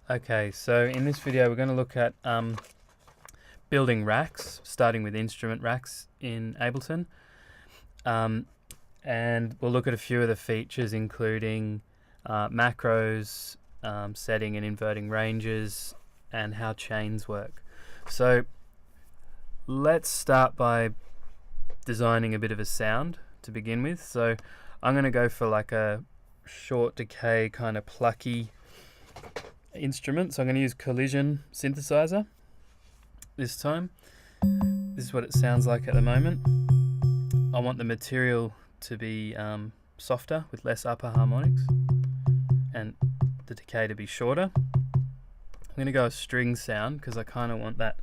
Okay, so in this video we're going to look at building racks, starting with instrument racks in Ableton. And we'll look at a few of the features, including macros, setting and inverting ranges, and how chains work. So let's start by designing a bit of a sound to begin with. So I'm going to go for like a short decay kind of plucky instrument. So I'm going to use Collision synthesizer this time. This is what it sounds like at the moment. I want the material to be softer with less upper harmonics and the decay to be shorter. I'm going to go a string sound because I kind of want that.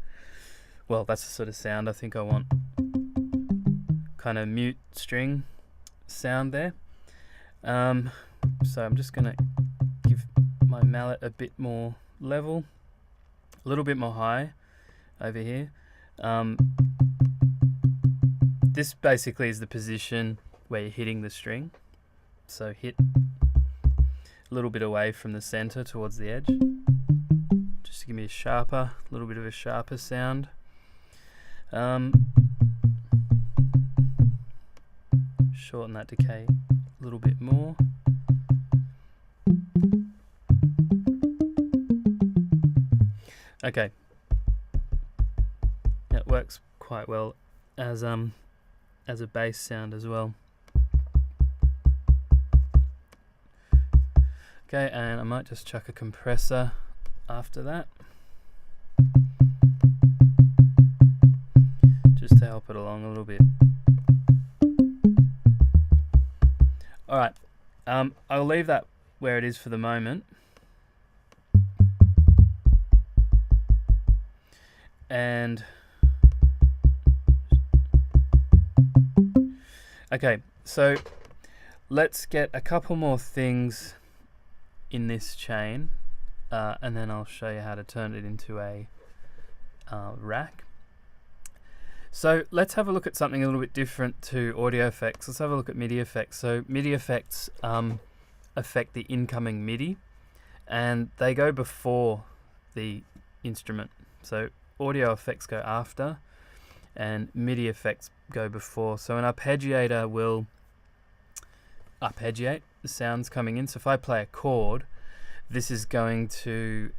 Well, that's the sort of sound I think I want. Kind of mute string sound there. So I'm just going to give my mallet a bit more level, a little bit more high over here. This basically is the position where you're hitting the string. So hit a little bit away from the center towards the edge, just to give me a little bit of a sharper sound. Shorten that decay a little bit more. Okay, that works quite well as a bass sound as well. Okay, and I might just chuck a compressor after that, just to help it along a little bit. Alright, I'll leave that where it is for the moment. And okay, so let's get a couple more things in this chain, and then I'll show you how to turn it into a rack. So let's have a look at something a little bit different to audio effects. Let's have a look at MIDI effects. So MIDI effects affect the incoming MIDI, and they go before the instrument. So audio effects go after, and MIDI effects go before. So an arpeggiator will arpeggiate the sounds coming in. So if I play a chord, this is going to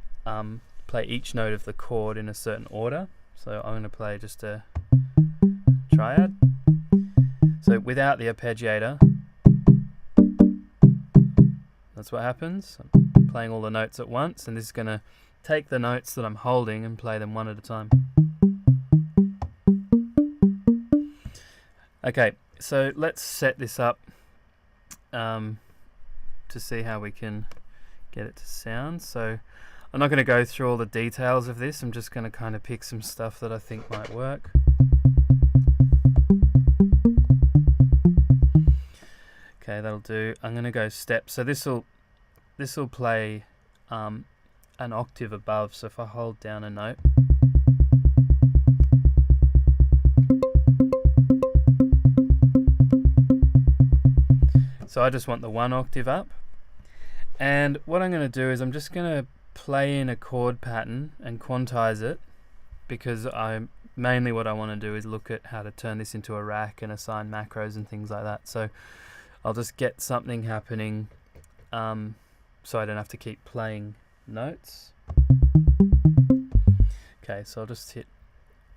play each note of the chord in a certain order. So I'm going to play just a triad. So without the arpeggiator, that's what happens. I'm playing all the notes at once, and this is going to take the notes that I'm holding and play them one at a time. Okay, so let's set this up to see how we can get it to sound. So I'm not going to go through all the details of this. I'm just going to kind of pick some stuff that I think might work. Okay, that'll do. I'm going to go steps. So this will play an octave above. So if I hold down a note, so I just want the one octave up. And what I'm going to do is I'm just going to play in a chord pattern and quantize it, because mainly what I want to do is look at how to turn this into a rack and assign macros and things like that. So I'll just get something happening so I don't have to keep playing notes. Okay, so I'll just hit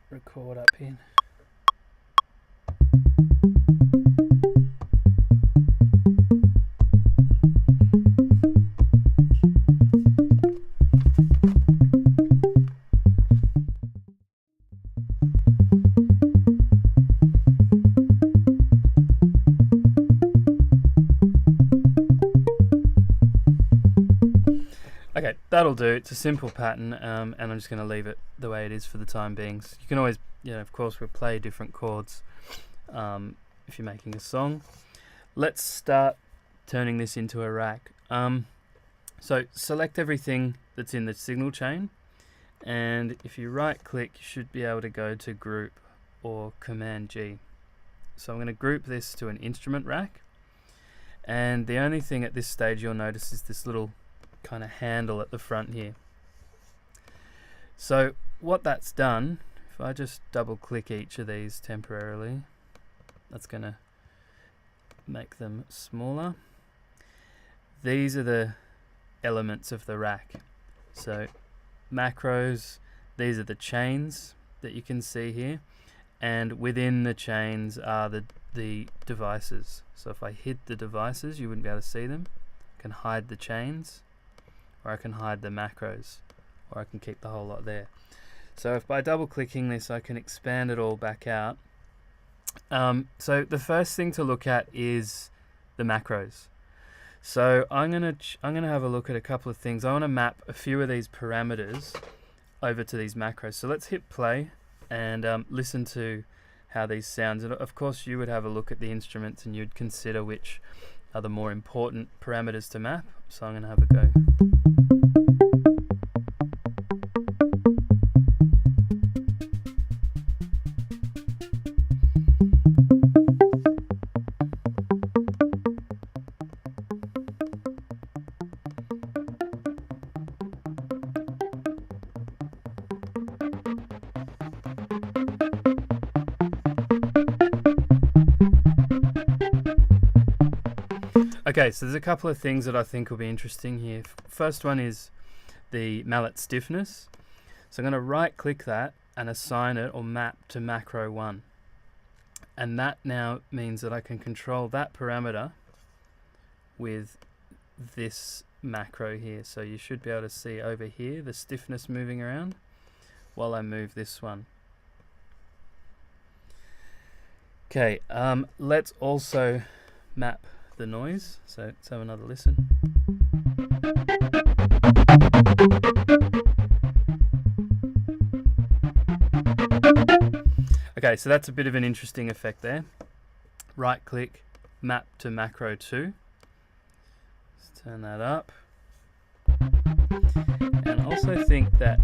record up here. Okay, that'll do. It's a simple pattern, and I'm just going to leave it the way it is for the time being. So you can always, of course, replay different chords if you're making a song. Let's start turning this into a rack. So select everything that's in the signal chain, and if you right click, you should be able to go to Group or Command G. So I'm going to group this to an instrument rack, and the only thing at this stage you'll notice is this little kind of handle at the front here. So what that's done, if I just double click each of these temporarily, that's going to make them smaller. These are the elements of the rack. So macros, these are the chains that you can see here, and within the chains are the devices. So if I hid the devices, you wouldn't be able to see them. I can hide the chains, or I can hide the macros, or I can keep the whole lot there. So if by double clicking this I can expand it all back out. So the first thing to look at is the macros. So I'm gonna have a look at a couple of things. I want to map a few of these parameters over to these macros. So let's hit play and listen to how these sound. And of course you would have a look at the instruments and you'd consider which are the more important parameters to map. So I'm going to have a go. Okay, so there's a couple of things that I think will be interesting here. First one is the mallet stiffness. So I'm going to right click that and assign it or map to macro 1. And that now means that I can control that parameter with this macro here. So you should be able to see over here the stiffness moving around while I move this one. Okay, let's also map the noise. So let's have another listen. Okay, so that's a bit of an interesting effect there. Right click, map to macro 2. Let's turn that up. And also think that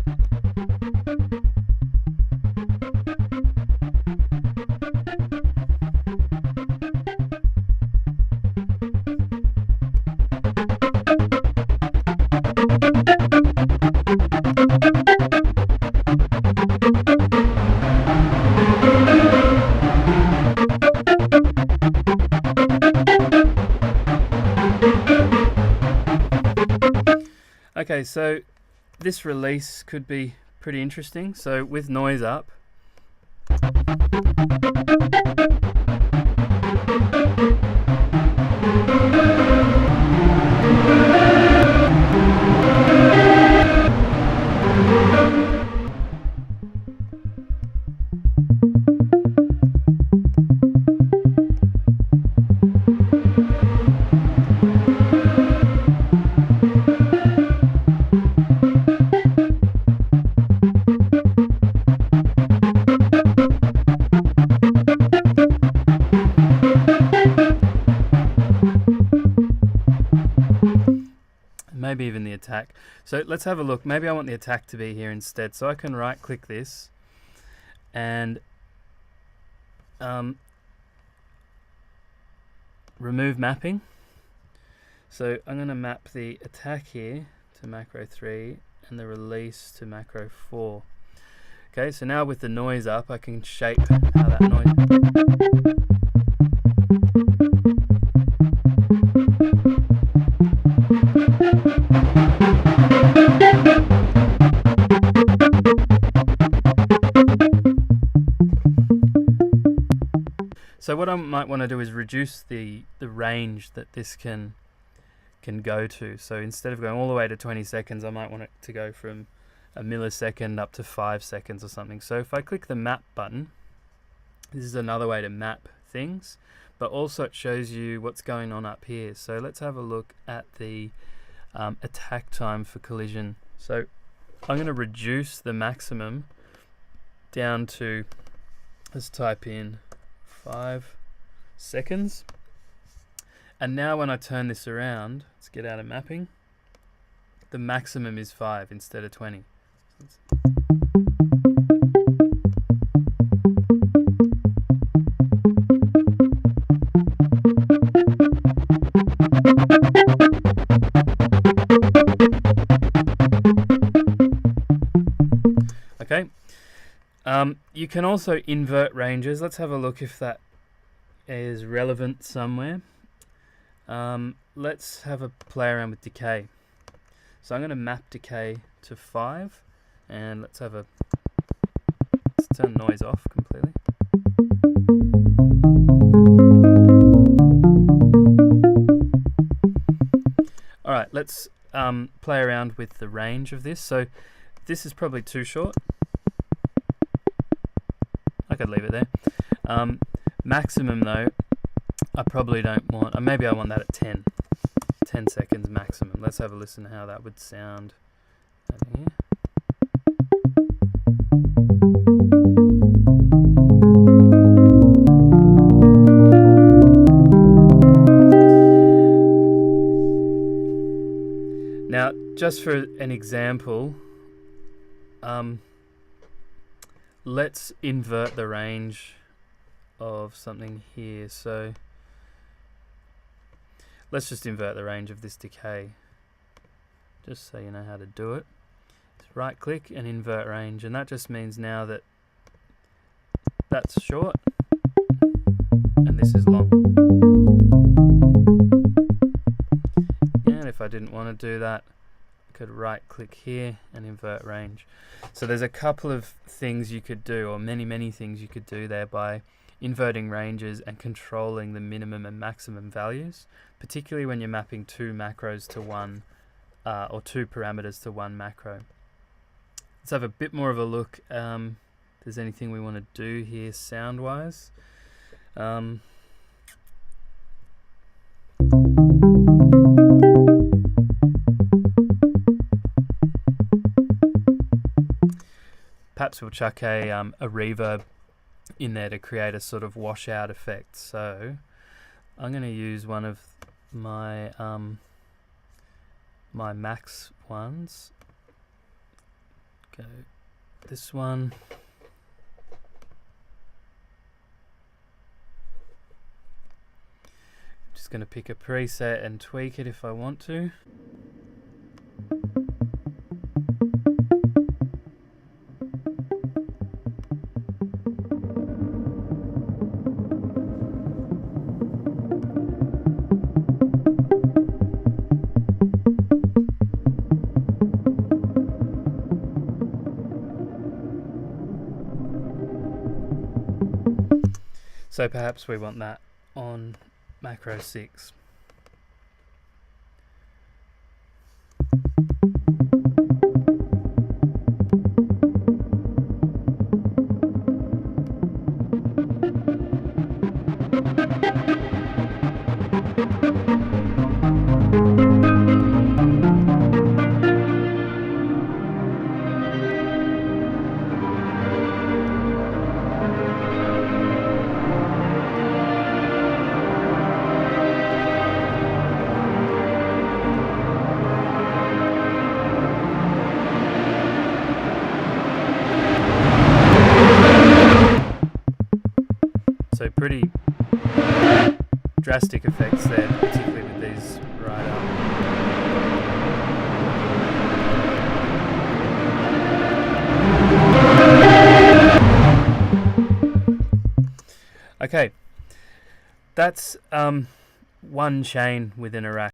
okay, so this release could be pretty interesting. So with noise up, maybe even the attack. So let's have a look. Maybe I want the attack to be here instead. So I can right click this and remove mapping. So I'm going to map the attack here to macro 3 and the release to macro 4. Okay, so now with the noise up, I can shape how that noise. So what I might want to do is reduce the range that this can go to. So instead of going all the way to 20 seconds, I might want it to go from a millisecond up to 5 seconds or something. So if I click the map button, this is another way to map things, but also it shows you what's going on up here. So let's have a look at the attack time for collision. So I'm going to reduce the maximum down to, let's type in 5 seconds. And now when I turn this around, let's get out of mapping, the maximum is 5 instead of 20. You can also invert ranges. Let's have a look if that is relevant somewhere. Let's have a play around with decay. So I'm going to map decay to 5, and let's turn noise off completely. Alright, let's play around with the range of this. So this is probably too short. I could leave it there. Maximum though, I probably don't want, maybe I want that at 10 seconds maximum. Let's have a listen to how that would sound over here. Now, just for an example, let's invert the range of something here. So let's just invert the range of this decay, just so you know how to do it. Just right click and invert range, and that just means now that that's short and this is long. And if I didn't want to do that, I could right click here and invert range. So there's a couple of things you could do, or many things you could do there by inverting ranges and controlling the minimum and maximum values, particularly when you're mapping two macros to one, or two parameters to one macro. Let's have a bit more of a look. If there's anything we want to do here sound wise. Perhaps we'll chuck a reverb in there to create a sort of washout effect. So I'm going to use one of my my max ones. Go this one. Just going to pick a preset and tweak it if I want to. So perhaps we want that on macro 6. So pretty drastic effects there, particularly with these right up. Okay, that's one chain within a rack.